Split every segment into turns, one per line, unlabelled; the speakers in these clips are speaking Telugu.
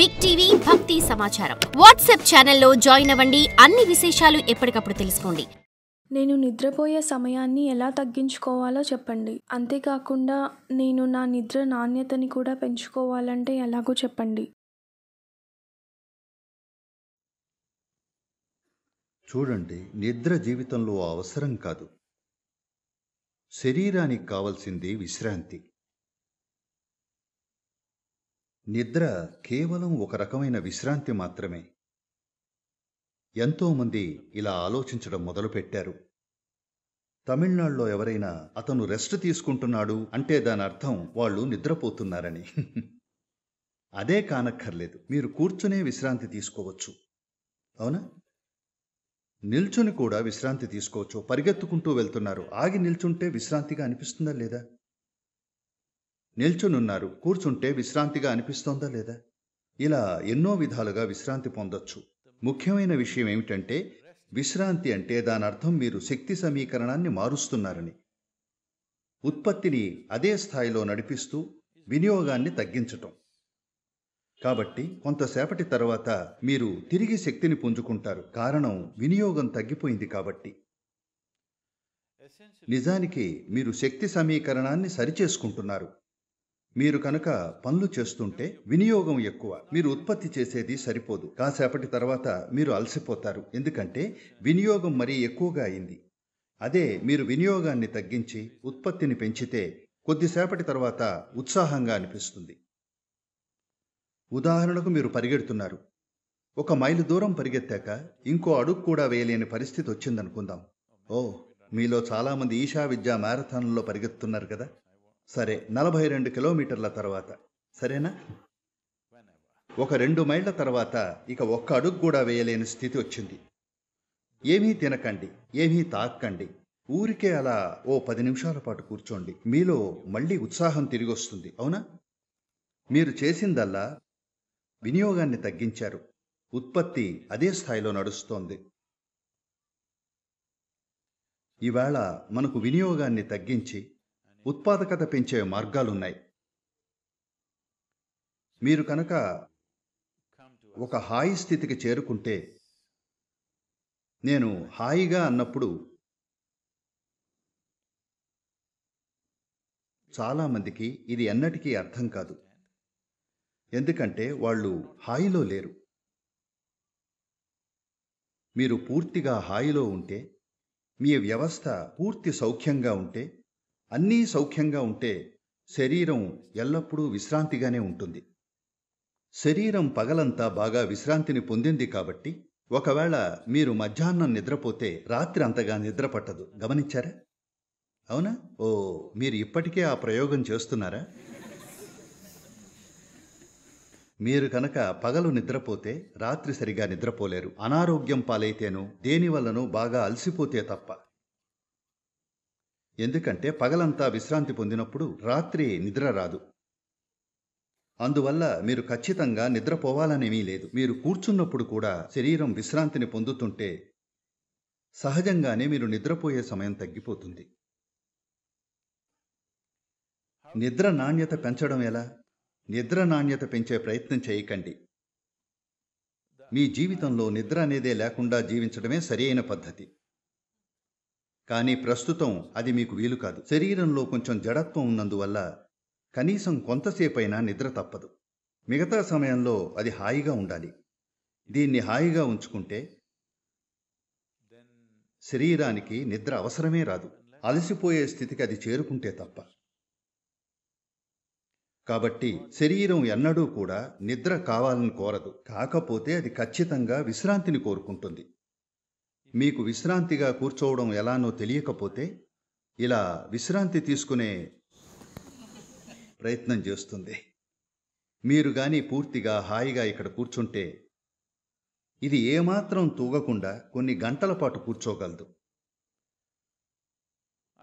బిగ్ టీవీ భక్తి సమాచారం వాట్సాప్ ఛానల్లో జాయిన్ అవ్వండి. అన్ని విశేషాలు ఎప్పటికప్పుడు తెలుసుకోండి.
నేను నిద్రపోయే సమయాన్ని ఎలా తగ్గించుకోవాలో చెప్పండి. అంతేకాకుండా నేను నా నిద్ర నాణ్యతని కూడా పెంచుకోవాలంటే ఎలాగో చెప్పండి.
చూడండి, నిద్ర జీవితంలో అవసరం కాదు. శరీరానికి కావలసింది విశ్రాంతి. నిద్ర కేవలం ఒక రకమైన విశ్రాంతి మాత్రమే. ఎంతోమంది ఇలా ఆలోచించడం మొదలుపెట్టారు. తమిళనాడులో ఎవరైనా అతను రెస్ట్ తీసుకుంటున్నాడు అంటే దాని అర్థం వాళ్ళు నిద్రపోతున్నారని. అదే కానక్కర్లేదు. మీరు కూర్చునే విశ్రాంతి తీసుకోవచ్చు, అవునా? నిల్చుని కూడా విశ్రాంతి తీసుకోవచ్చు. పరిగెత్తుకుంటూ వెళ్తున్నారు, ఆగి నిల్చుంటే విశ్రాంతిగా అనిపిస్తుందా లేదా? నిల్చునున్నారు, కూర్చుంటే విశ్రాంతిగా అనిపిస్తోందా లేదా? ఇలా ఎన్నో విధాలుగా విశ్రాంతి పొందొచ్చు. ముఖ్యమైన విషయం ఏమిటంటే, విశ్రాంతి అంటే దాని అర్థం మీరు శక్తి సమీకరణాన్ని మారుస్తున్నారని. ఉత్పత్తిని అదే స్థాయిలో నడిపిస్తూ వినియోగాన్ని తగ్గించటం. కాబట్టి కొంతసేపటి తర్వాత మీరు తిరిగి శక్తిని పుంజుకుంటారు. కారణం వినియోగం తగ్గిపోయింది కాబట్టి. నిజానికి మీరు శక్తి సమీకరణాన్ని సరిచేసుకుంటున్నారు. మీరు కనుక పనులు చేస్తుంటే వినియోగం ఎక్కువ, మీరు ఉత్పత్తి చేసేది సరిపోదు. కాసేపటి తర్వాత మీరు అలసిపోతారు, ఎందుకంటే వినియోగం మరీ ఎక్కువగా అయింది. అదే మీరు వినియోగాన్ని తగ్గించి ఉత్పత్తిని పెంచితే కొద్దిసేపటి తర్వాత ఉత్సాహంగా అనిపిస్తుంది. ఉదాహరణకు, మీరు పరిగెడుతున్నారు. 1 మైలు దూరం పరిగెత్తాక ఇంకో అడుగు కూడా వేయలేని పరిస్థితి వచ్చిందనుకుందాం. మీలో చాలామంది ఈషా విద్యా మ్యారథాన్లో పరిగెత్తున్నారు కదా. సరే, 42 కిలోమీటర్ల తర్వాత, సరేనా? 2 మైళ్ళ తర్వాత ఇక 1 అడుగు కూడా వేయలేని స్థితి వచ్చింది. ఏమీ తినకండి, ఏమీ తాకండి, ఊరికే అలా 10 నిమిషాల పాటు కూర్చోండి. మీలో మళ్ళీ ఉత్సాహం తిరిగి వస్తుంది, అవునా? మీరు చేసిందల్లా వినియోగాన్ని తగ్గించారు. ఉత్పత్తి అదే స్థాయిలో నడుస్తోంది. ఈవేళ మనకు వినియోగాన్ని తగ్గించి ఉత్పాదకత పెంచే మార్గాలున్నాయి. మీరు కనుక ఒక హాయి స్థితికి చేరుకుంటే, నేను హాయిగా అన్నప్పుడు చాలామందికి ఇది ఎన్నటికీ అర్థం కాదు. ఎందుకంటే వాళ్ళు హాయిలో లేరు. మీరు పూర్తిగా హాయిలో ఉంటే, మీ వ్యవస్థ పూర్తి సౌఖ్యంగా ఉంటే, అన్నీ సౌఖ్యంగా ఉంటే శరీరం ఎల్లప్పుడూ విశ్రాంతిగానే ఉంటుంది. శరీరం పగలంతా బాగా విశ్రాంతిని పొందింది కాబట్టి ఒకవేళ మీరు మధ్యాహ్నం నిద్రపోతే రాత్రి అంతగా నిద్ర పట్టదు. గమనించారా? అవునా? మీరు ఇప్పటికే ఆ ప్రయోగం చేస్తున్నారా? మీరు కనుక పగలు నిద్రపోతే రాత్రి సరిగా నిద్రపోలేరు. అనారోగ్యం పాలైతేనో దేనివల్లనో బాగా అలసిపోతే తప్ప. ఎందుకంటే పగలంతా విశ్రాంతి పొందినప్పుడు రాత్రి నిద్ర రాదు. అందువల్ల మీరు ఖచ్చితంగా నిద్రపోవాలనేమీ లేదు. మీరు కూర్చున్నప్పుడు కూడా శరీరం విశ్రాంతిని పొందుతుంటే సహజంగానే మీరు నిద్రపోయే సమయం తగ్గిపోతుంది. నిద్ర నాణ్యత పెంచడం ఎలా? నిద్ర నాణ్యత పెంచే ప్రయత్నం చేయకండి. మీ జీవితంలో నిద్ర అనేదే లేకుండా జీవించడమే సరియైన పద్ధతి. కానీ ప్రస్తుతం అది మీకు వీలు కాదు. శరీరంలో కొంచెం జడత్వం ఉన్నందువల్ల కనీసం కొంతసేపైనా నిద్ర తప్పదు. మిగతా సమయంలో అది హాయిగా ఉండాలి. దీన్ని హాయిగా ఉంచుకుంటే శరీరానికి నిద్ర అవసరమే రాదు. అలసిపోయే స్థితికి అది చేరుకుంటే తప్ప. కాబట్టి శరీరం ఎన్నడూ కూడా నిద్ర కావాలని కోరదు. కాకపోతే అది ఖచ్చితంగా విశ్రాంతిని కోరుకుంటుంది. మీకు విశ్రాంతిగా కూర్చోవడం ఎలానో తెలియకపోతే ఇలా విశ్రాంతి తీసుకునే ప్రయత్నం చేస్తుంది. మీరు కానీ పూర్తిగా హాయిగా ఇక్కడ కూర్చుంటే ఇది ఏమాత్రం తూగకుండా కొన్ని గంటల పాటు కూర్చోగలదు.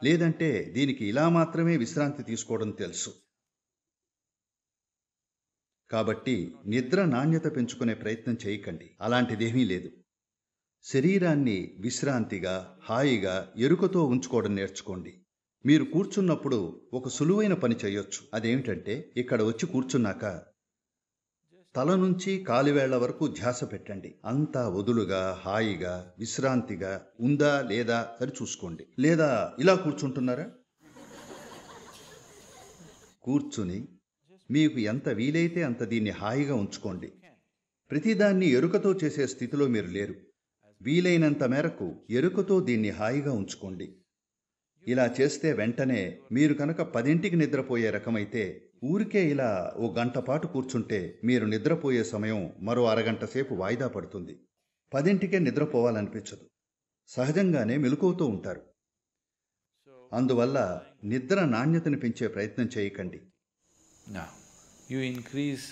లేదంటే దీనికి ఇలా మాత్రమే విశ్రాంతి తీసుకోవడం తెలుసు. కాబట్టి నిద్ర నాణ్యత పెంచుకునే ప్రయత్నం చేయకండి. అలాంటిదేమీ లేదు. శరీరాన్ని విశ్రాంతిగా, హాయిగా, ఎరుకతో ఉంచుకోవడం నేర్చుకోండి. మీరు కూర్చున్నప్పుడు ఒక సులువైన పని చేయొచ్చు. అదేమిటంటే, ఇక్కడ వచ్చి కూర్చున్నాక తల నుంచి కాలివేళ్ల వరకు ధ్యాస పెట్టండి. అంతా వదులుగా, హాయిగా, విశ్రాంతిగా ఉందా లేదా సరి చూసుకోండి. లేదా ఇలా కూర్చుంటున్నారా? కూర్చుని మీకు ఎంత వీలైతే అంత దీన్ని హాయిగా ఉంచుకోండి. ప్రతిదాన్ని ఎరుకతో చేసే స్థితిలో మీరు లేరు. వీలైనంత మేరకు ఎరుకతో దీన్ని హాయిగా ఉంచుకోండి. ఇలా చేస్తే వెంటనే మీరు కనుక 10ంటికి నిద్రపోయే రకమైతే ఊరికే ఇలా ఓ గంట పాటు కూర్చుంటే మీరు నిద్రపోయే సమయం మరో అరగంట సేపు వాయిదా పడుతుంది. 10ంటికే నిద్రపోవాలనిపించదు. సహజంగానే మెలకువతో ఉంటారు. అందువల్ల నిద్ర నాణ్యతను పెంచే ప్రయత్నం చేయకండి.
Now, you increase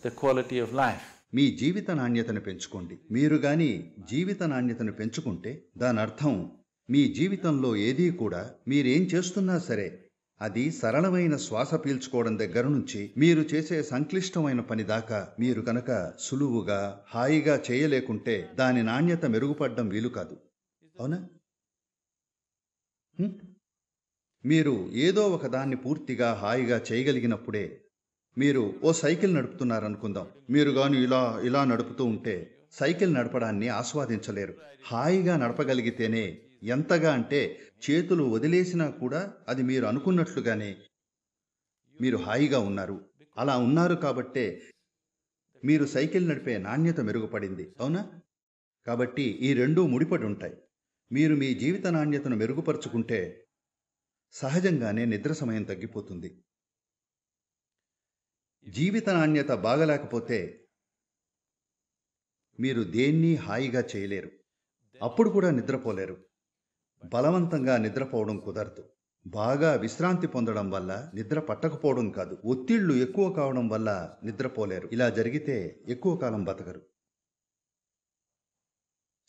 the quality of life.
మీ జీవిత నాణ్యతను పెంచుకోండి. మీరు గాని జీవిత నాణ్యతను పెంచుకుంటే దాని అర్థం మీ జీవితంలో ఏదీ కూడా మీరేం చేస్తున్నా సరే అది సరళమైన శ్వాస పీల్చుకోవడం దగ్గర నుంచి మీరు చేసే సంక్లిష్టమైన పని దాకా మీరు కనుక సులువుగా హాయిగా చేయలేకుంటే దాని నాణ్యత మెరుగుపడడం వీలు కాదు. అవునా? మీరు ఏదో ఒక దాన్ని పూర్తిగా హాయిగా చేయగలిగినప్పుడే, మీరు ఓ సైకిల్ నడుపుతున్నారనుకుందాం. మీరు గాను ఇలా ఇలా నడుపుతూ ఉంటే సైకిల్ నడపడాన్ని ఆస్వాదించలేరు. హాయిగా నడపగలిగితేనే, ఎంతగా అంటే చేతులు వదిలేసినా కూడా అది మీరు అనుకున్నట్లుగానే మీరు హాయిగా ఉన్నారు. అలా ఉన్నారు కాబట్టే మీరు సైకిల్ నడిపే నాణ్యత మెరుగుపడింది. అవునా? కాబట్టి ఈ రెండూ ముడిపడి ఉంటాయి. మీరు మీ జీవిత నాణ్యతను మెరుగుపరుచుకుంటే సహజంగానే నిద్ర సమయం తగ్గిపోతుంది. జీవిత నాణ్యత బాగలేకపోతే మీరు దేన్నీ హాయిగా చేయలేరు. అప్పుడు కూడా నిద్రపోలేరు. బలవంతంగా నిద్రపోవడం కుదరదు. బాగా విశ్రాంతి పొందడం వల్ల నిద్ర పట్టకపోవడం కాదు, ఒత్తిళ్లు ఎక్కువ కావడం వల్ల నిద్రపోలేరు. ఇలా జరిగితే ఎక్కువ కాలం బతకరు.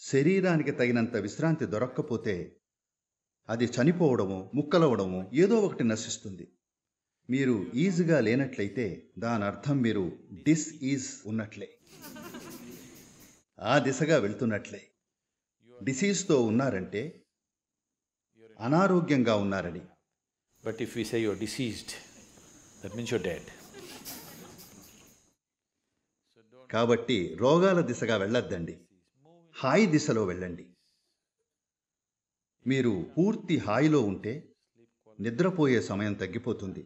శరీరానికి తగినంత విశ్రాంతి దొరక్కపోతే అది చనిపోవడమో ముక్కలవడమో ఏదో ఒకటి నశిస్తుంది. మీరు ఈజీగా లేనట్లయితే దాని అర్థం మీరు డిస్ఈజ్ ఉన్నట్లే, ఆ దిశగా వెళ్తున్నట్లే. డిసీజ్తో ఉన్నారంటే అనారోగ్యంగా ఉన్నారని.
But if we say you're diseased, that means you're dead.
కాబట్టి రోగాల దిశగా వెళ్ళొద్దండి, హాయి దిశలో వెళ్ళండి. మీరు పూర్తి హాయిలో ఉంటే నిద్రపోయే సమయం తగ్గిపోతుంది.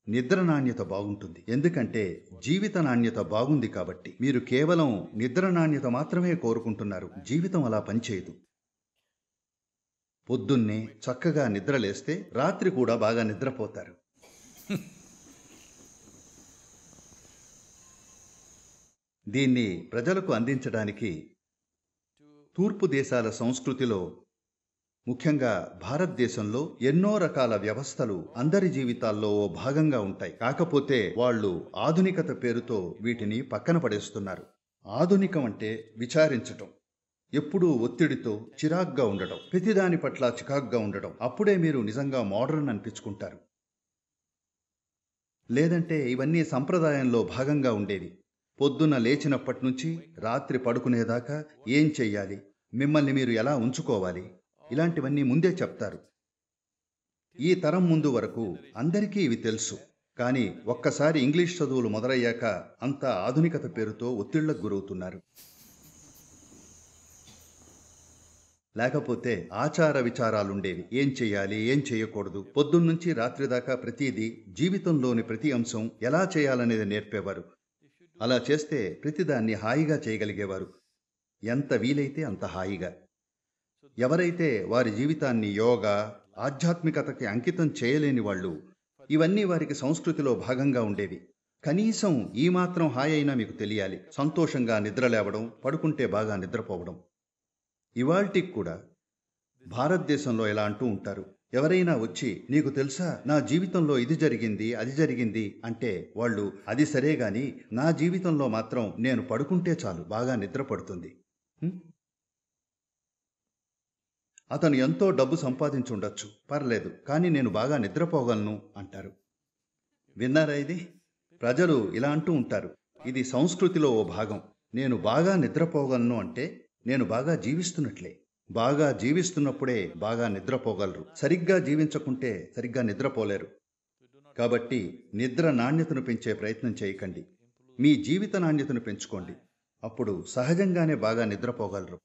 నిద్ర నాణ్యత బాగుంటుంది. ఎందుకంటే జీవిత నాణ్యత బాగుంది కాబట్టి. మీరు కేవలం నిద్ర నాణ్యత మాత్రమే కోరుకుంటున్నారు. జీవితం అలా పనిచేయదు. పొద్దున్నే చక్కగా నిద్రలేస్తే రాత్రి కూడా బాగా నిద్రపోతారు. దీన్ని ప్రజలకు అందించడానికి తూర్పు దేశాల సంస్కృతిలో, ముఖ్యంగా భారతదేశంలో ఎన్నో రకాల వ్యవస్థలు అందరి జీవితాల్లో ఓ భాగంగా ఉంటాయి. కాకపోతే వాళ్ళు ఆధునికత పేరుతో వీటిని పక్కన పడేస్తున్నారు. ఆధునికం అంటే విచారించటం, ఎప్పుడూ ఒత్తిడితో చిరాగ్గా ఉండటం, ప్రతిదాని పట్ల చికాగ్గా ఉండటం. అప్పుడే మీరు నిజంగా మోడర్న్ అనిపించుకుంటారు. లేదంటే ఇవన్నీ సంప్రదాయంలో భాగంగా ఉండేవి. పొద్దున్న లేచినప్పటి నుంచి రాత్రి పడుకునేదాకా ఏం చెయ్యాలి, మిమ్మల్ని మీరు ఎలా ఉంచుకోవాలి, ఇలాంటివన్నీ ముందే చెప్తారు. ఈ తరం ముందు వరకు అందరికీ ఇవి తెలుసు. కానీ ఒక్కసారి ఇంగ్లీష్ చదువులు మొదలయ్యాక అంతా ఆధునికత పేరుతో ఒత్తిళ్లకు గురవుతున్నారు. లేకపోతే ఆచార విచారాలుండేవి. ఏం చెయ్యాలి, ఏం చేయకూడదు. పొద్దున్నుంచి రాత్రి దాకా ప్రతిదీ, జీవితంలోని ప్రతి అంశం ఎలా చేయాలనేది నేర్పేవారు. అలా చేస్తే ప్రతిదాన్ని హాయిగా చేయగలిగేవారు. ఎంత వీలైతే అంత హాయిగా. ఎవరైతే వారి జీవితాన్ని యోగా, ఆధ్యాత్మికతకి అంకితం చేయలేని వాళ్ళు, ఇవన్నీ వారికి సంస్కృతిలో భాగంగా ఉండేవి. కనీసం ఈ మాత్రం హాయి అయినా మీకు తెలియాలి. సంతోషంగా నిద్రలేవడం, పడుకుంటే బాగా నిద్రపోవడం. ఇవాల్టికి కూడా భారతదేశంలో ఎలా అంటూ ఉంటారు, ఎవరైనా వచ్చి నీకు తెలుసా నా జీవితంలో ఇది జరిగింది అది జరిగింది అంటే వాళ్ళు అది సరే గాని నా జీవితంలో మాత్రం నేను పడుకుంటే చాలు బాగా నిద్ర పడుతుంది. అతను ఎంతో డబ్బు సంపాదించుండొచ్చు, పర్లేదు, కానీ నేను బాగా నిద్రపోగలను అంటారు. విన్నారా ఇది? ప్రజలు ఇలా అంటూ ఉంటారు. ఇది సంస్కృతిలో ఓ భాగం. నేను బాగా నిద్రపోగలను అంటే నేను బాగా జీవిస్తున్నట్లే. బాగా జీవిస్తున్నప్పుడే బాగా నిద్రపోగలరు. సరిగ్గా జీవించకుంటే సరిగ్గా నిద్రపోలేరు. కాబట్టి నిద్ర నాణ్యతను పెంచే ప్రయత్నం చేయకండి. మీ జీవిత నాణ్యతను పెంచుకోండి. అప్పుడు సహజంగానే బాగా నిద్రపోగలరు.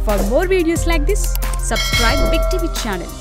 For more videos like this, subscribe Big TV channel.